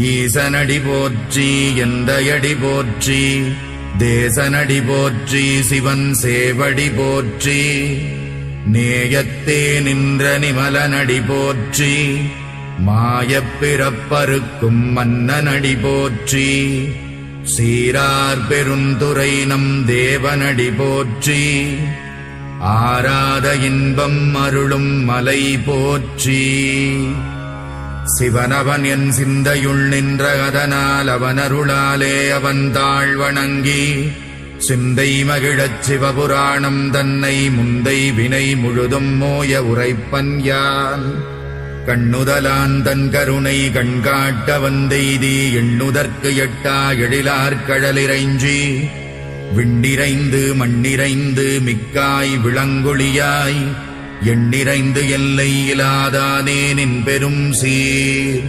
ஈசனடி போற்றி எந்தையடி போற்றி தேசனடி போற்றி சிவன் சேவடி போற்றி நேயத்தே நின்ற நிமலனடி போற்றி மாயப் பிறப்பறுக்கும் மன்னனடி போற்றி சீரார் பெருந்துரை நம் தேவனடி போற்றி ஆராத இன்பம் அருளும் மலை போற்றி சிவனவன் என் சிந்தையுள் நின்ற அதனால் அவனருளாலே அவன் தாழ் வணங்கி சிந்தை மகிழச் சிவபுராணம் தன்னை முந்தை வினை முழுதும் மோய உரைப்பன் யான் கண்ணுதலான் தன் கருணை கண்காட்ட வந்தெய்தி எண்ணுதற்கு எட்டா எழிலார்கடலிறைஞ்சி விண்டிரைந்து மண்ணிறைந்து மிக்காய் விளங்கொழியாய் எண்ணிறைந்து எல்லை இலாதானே நின் பெரும் சீர்